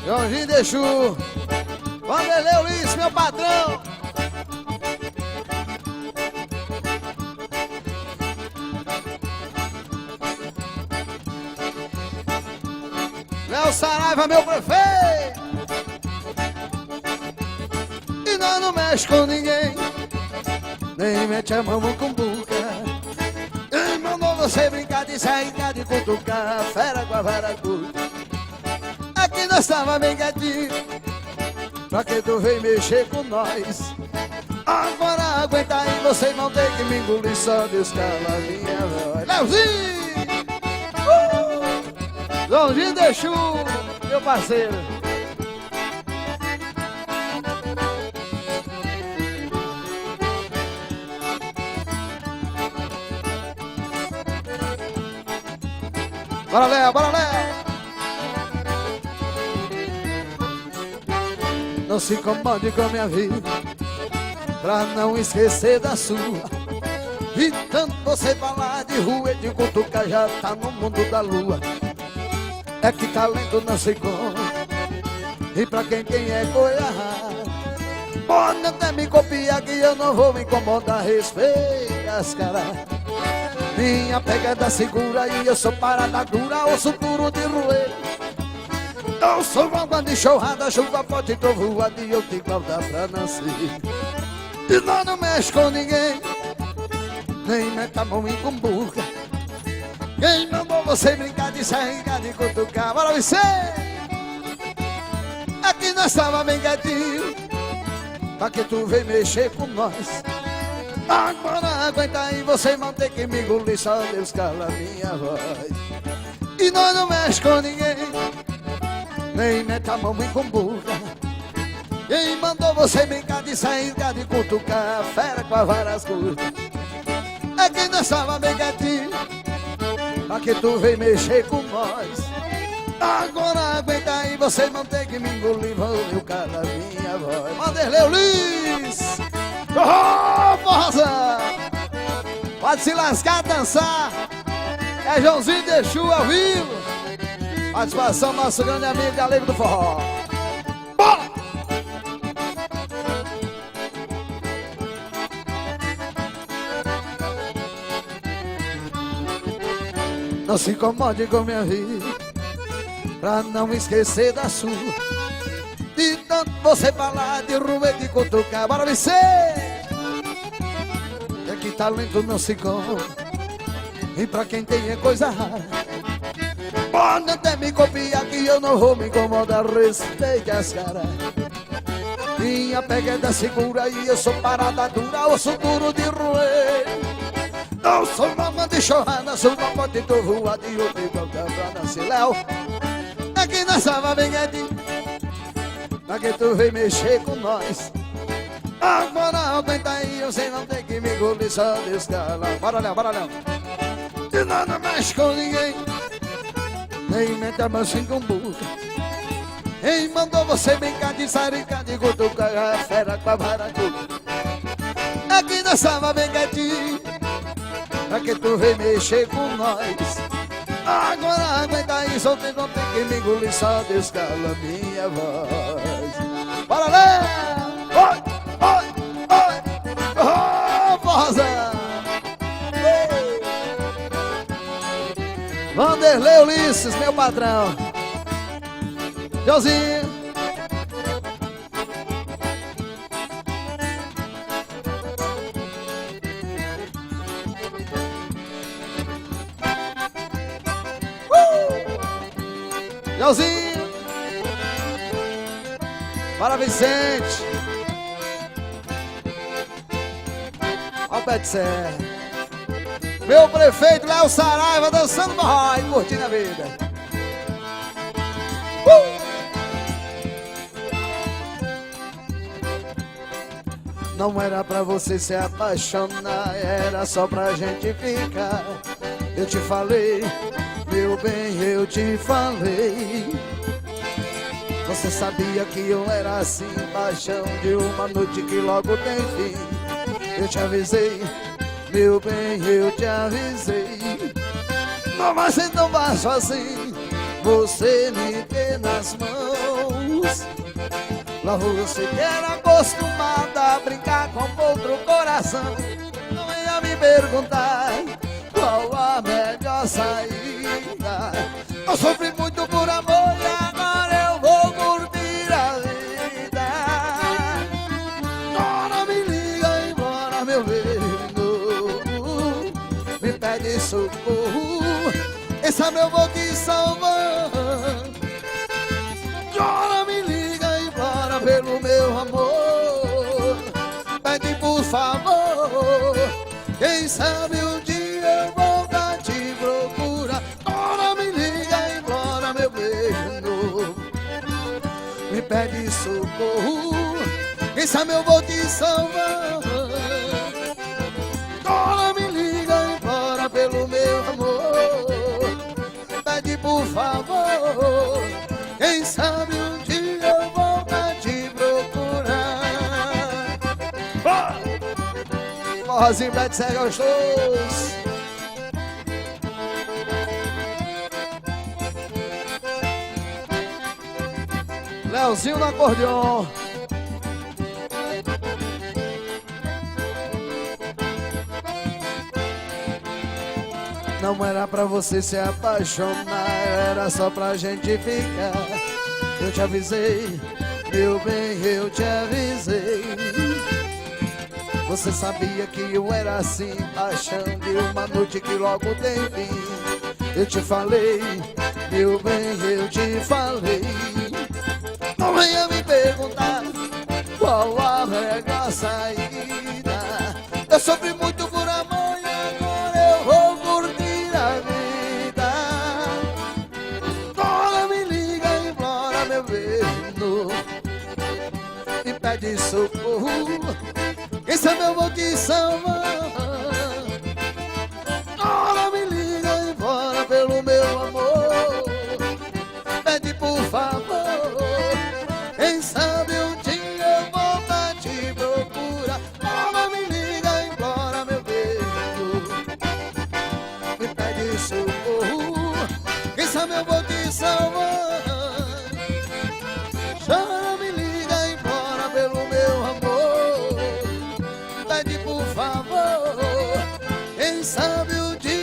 Jorginho Deixu, Vanderlei Ulisses, meu patrão. Léo Saraiva, meu prefeito. E nós não mexe com ninguém, nem mete a mão com boca. Quem mandou você brincar de sair, de cutucar fera com a vara curta? Aqui nós tava bem quietinho, pra que tu vem mexer com nós? Agora aguenta aí, vocês vão ter que me engolir, só Deus cala a minha voz. Leozinho! Jorginho Deixu, meu parceiro. Bora, Léo, bora, Léo! Não se incomode com a minha vida, pra não esquecer da sua. E tanto você falar de rua e de cutucar, já tá no mundo da lua. É que talento não se come, e pra quem tem é coisa rara. Pode até me copiar que eu não vou me incomodar, respeita as caras. Minha pegada segura e eu sou parada dura, osso duro de roer. Eu sou água de enxurrada, chuva forte e trovoada, e eu te igualdar pra nascer. E nós não mexe com ninguém, nem mete a mão em cumbuca. Quem mandou você brincar de sair, de cutucar? Bora, você! Aqui nós tava bem quietinho, pra que tu vem mexer com nós? Agora aguenta aí, vocês vão ter que me engolir, só Deus cala a minha voz. E nós não mexe com ninguém, nem mete a mão em cumbuca. Quem mandou você brincar de sair, de cutucar fera com as varas curtas? Aqui nós tava bem quietinho, pra que tu vem mexer com nós? Agora aguenta aí, vocês vão ter que me engolir, vão meu cara, minha voz. Vanderlei Ulisses, oh, força! Pode se lascar, dançar. É Joãozinho Deixu ao vivo. Participação do nosso grande amigo Galego do Forró. Bora! Não se incomode com minha vida, pra não esquecer da sua. De tanto você falar de rua e de cutucar. Bora, Vicente! É que talento não se come, e pra quem tem é coisa rara. Pode até me copiar que eu não vou me incomodar, respeite as caras. Minha pegada segura e eu sou parada dura, osso duro de roer. Eu sou mamãe de chorrada, sou mamãe de trovoada, e eu tenho voltar pra nascer. Léo, aqui nós tava bem quietinho, pra que tu vem mexer com nós? Agora aguenta aí, você não tem que me engolir, só Deus cala. Bora, Léo, bora, Léo. E nada mexe com ninguém, nem mete a mão sem cumbuca. Quem mandou você brincar de sarica, de cutucar a fera com a vara curta? Aqui nós tava bem quietinho, pra que tu vem mexer com nós? Agora aguenta aí, só tem que me engolir, só Deus cala minha voz. Bora, Léo! Oi, oi, oi! Oh, força! Vanderlei Ulisses, meu patrão. Joãozinho. Joãozinho. Para Vicente. Ó o pé de serra. Meu prefeito Léo Saraiva dançando forró e curtindo a vida. Não era pra você se apaixonar, era só pra gente ficar. Eu te falei, meu bem, eu te falei. Você sabia que eu era assim, paixão de uma noite que logo tem fim. Eu te avisei, meu bem, eu te avisei. Mas então baixo assim, você me tem nas mãos. Lá você que era acostumada a brincar com outro coração, não venha me perguntar qual a melhor saída. Eu sofri muito por amor e agora eu vou curtir a vida. Dona, me liga embora, meu beijo, me pede socorro, esse é meu vou te salvar. Dona, me liga embora pelo meu amor, pede por favor, quem sabe um dia eu voltar te procurar. Dona, me liga embora, meu beijo, me pede socorro, quem sabe eu vou te salvar. Dona, me liga embora pelo meu amor, pede por favor, quem sabe um dia eu volto a te procurar. Forrozinho pra te ser gostoso. Leozinho no acordeon. Não era pra você se apaixonar, era só pra gente ficar. Eu te avisei, meu bem, eu te avisei. Você sabia que eu era assim, paixão de uma noite que logo tem fim. Eu te falei, meu bem, eu te falei. Não venha me perguntar qual a melhor saída. Eu sofri muito por amor e agora eu vou curtir a vida. Dona, me liga embora, meu beijo, me pede socorro, quem sabe eu vou te salvar. Dona, me liga embora pelo meu amor, pede por favor, quem sabe um dia eu volto a te procurar. Dona, me liga embora, meu beijo, me pede socorro, quem sabe eu vou te salvar. Dona, me liga embora pelo meu amor, pede por favor, quem sabe um dia